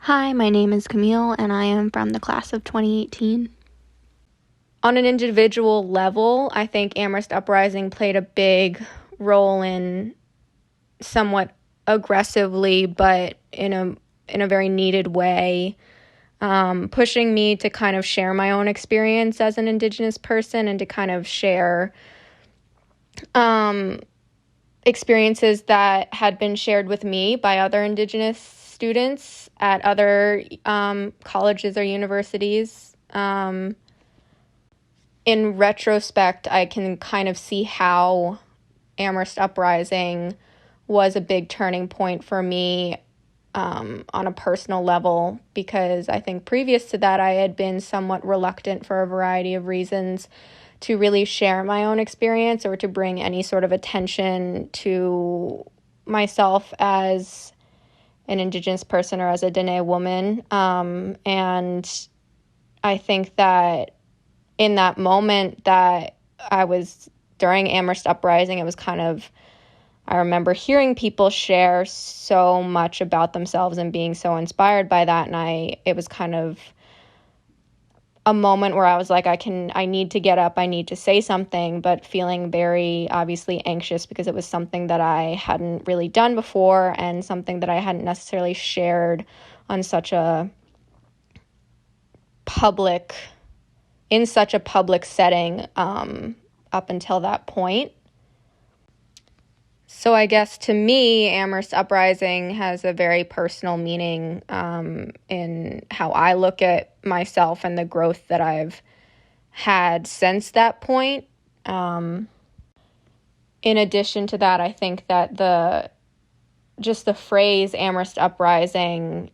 Hi, my name is Camille, and I am from the class of 2018. On an individual level, I think Amherst Uprising played a big role in somewhat aggressively, but in a very needed way, pushing me to kind of share my own experience as an Indigenous person and to kind of share experiences that had been shared with me by other Indigenous students at other colleges or universities. In retrospect, I can kind of see how Amherst Uprising was a big turning point for me on a personal level, because I think previous to that I had been somewhat reluctant for a variety of reasons to really share my own experience or to bring any sort of attention to myself as an Indigenous person or as a Dene woman. And I think that in that moment that I was during Amherst Uprising, it was kind of, I remember hearing people share so much about themselves and being so inspired by that. And it was kind of a moment where I was like, I need to get up, I need to say something, but feeling very obviously anxious because it was something that I hadn't really done before and something that I hadn't necessarily shared on such a public setting up until that point. So I guess to me, Amherst Uprising has a very personal meaning in how I look at myself and the growth that I've had since that point. In addition to that, I think that the phrase Amherst Uprising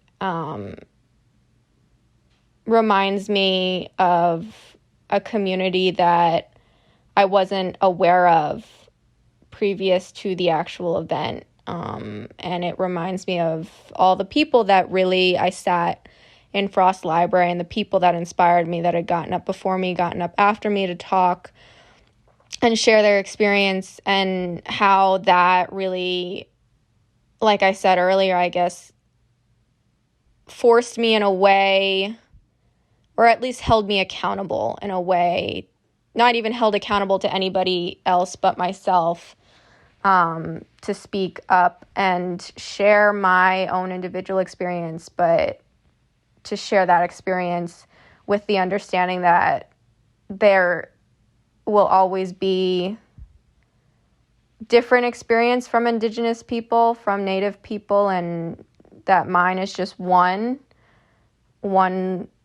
reminds me of a community that I wasn't aware of previous to the actual event. And it reminds me of all the people that really I sat in Frost Library and the people that inspired me, that had gotten up before me, gotten up after me to talk and share their experience, and how that really, like I said earlier, I guess, forced me in a way, or at least held me accountable in a way, not even held accountable to anybody else but myself, to speak up and share my own individual experience, but to share that experience with the understanding that there will always be different experience from Indigenous people, from Native people, and that mine is just one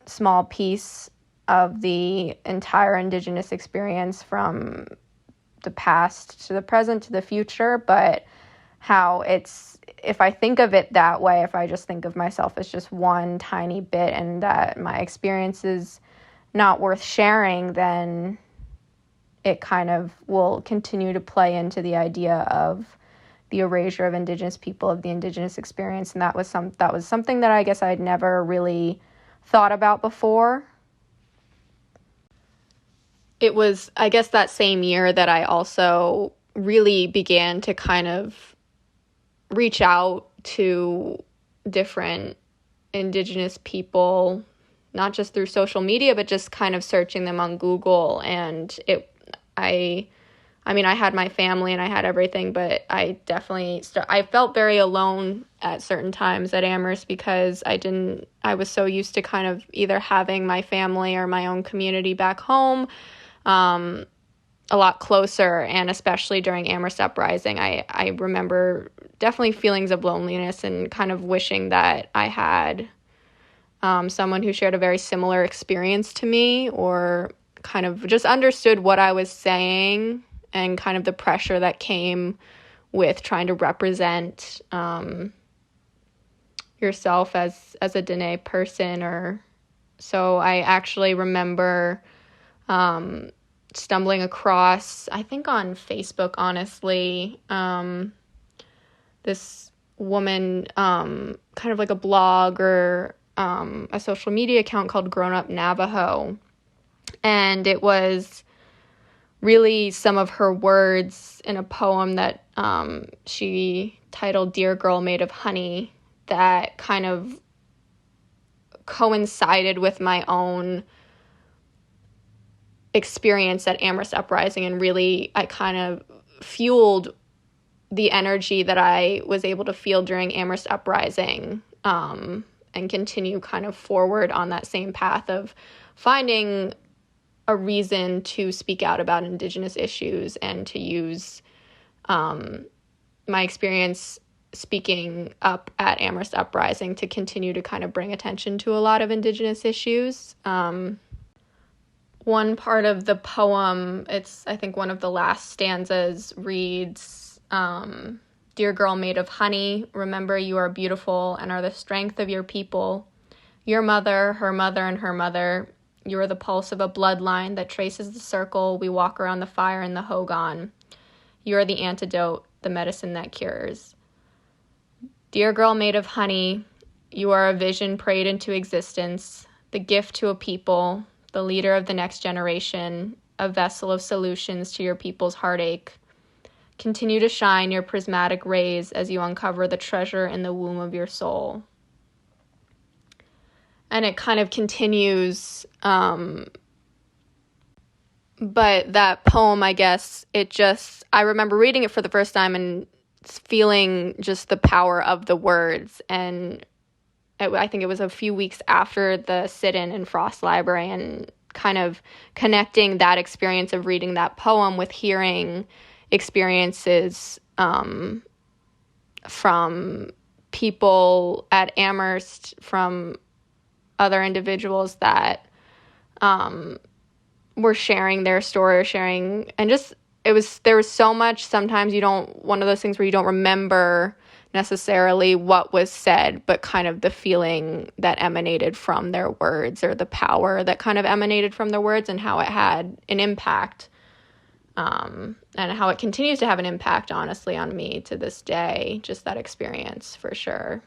small piece of the entire Indigenous experience, from the past to the present to the future. But how if I think of it that way, if I just think of myself as just one tiny bit and that my experience is not worth sharing, then it kind of will continue to play into the idea of the erasure of Indigenous people, of the Indigenous experience. And that was something that I guess I'd never really thought about before. It was, I guess, that same year that I also really began to kind of reach out to different Indigenous people, not just through social media, but just kind of searching them on Google. And I had my family and I had everything, but I definitely I felt very alone at certain times at Amherst, because I was so used to kind of either having my family or my own community back home a lot closer. And especially during Amherst Uprising, I remember definitely feelings of loneliness and kind of wishing that I had someone who shared a very similar experience to me, or kind of just understood what I was saying and kind of the pressure that came with trying to represent yourself as a Dene person. Or so I actually remember stumbling across, I think on Facebook, honestly, this woman, kind of like a blog or a social media account called Grown Up Navajo. And it was really some of her words in a poem that she titled Dear Girl Made of Honey, that kind of coincided with my own experience at Amherst Uprising, and really I kind of fueled the energy that I was able to feel during Amherst Uprising, and continue kind of forward on that same path of finding a reason to speak out about Indigenous issues and to use my experience speaking up at Amherst Uprising to continue to kind of bring attention to a lot of Indigenous issues. One part of the poem, it's, I think, one of the last stanzas reads, "Dear girl made of honey, remember you are beautiful and are the strength of your people. Your mother, her mother, and her mother. You are the pulse of a bloodline that traces the circle we walk around the fire in the Hogan. You are the antidote, the medicine that cures. Dear girl made of honey, you are a vision prayed into existence, the gift to a people, the leader of the next generation, a vessel of solutions to your people's heartache. Continue to shine your prismatic rays as you uncover the treasure in the womb of your soul." And it kind of continues, but that poem, I guess, I remember reading it for the first time and feeling just the power of the words. And I think it was a few weeks after the sit-in in Frost Library, and kind of connecting that experience of reading that poem with hearing experiences from people at Amherst, from other individuals that were sharing their story, and just, there was so much. Sometimes one of those things where you don't remember necessarily what was said, but kind of the feeling that emanated from their words, or the power that kind of emanated from their words, and how it had an impact, and how it continues to have an impact, honestly, on me to this day, just that experience, for sure.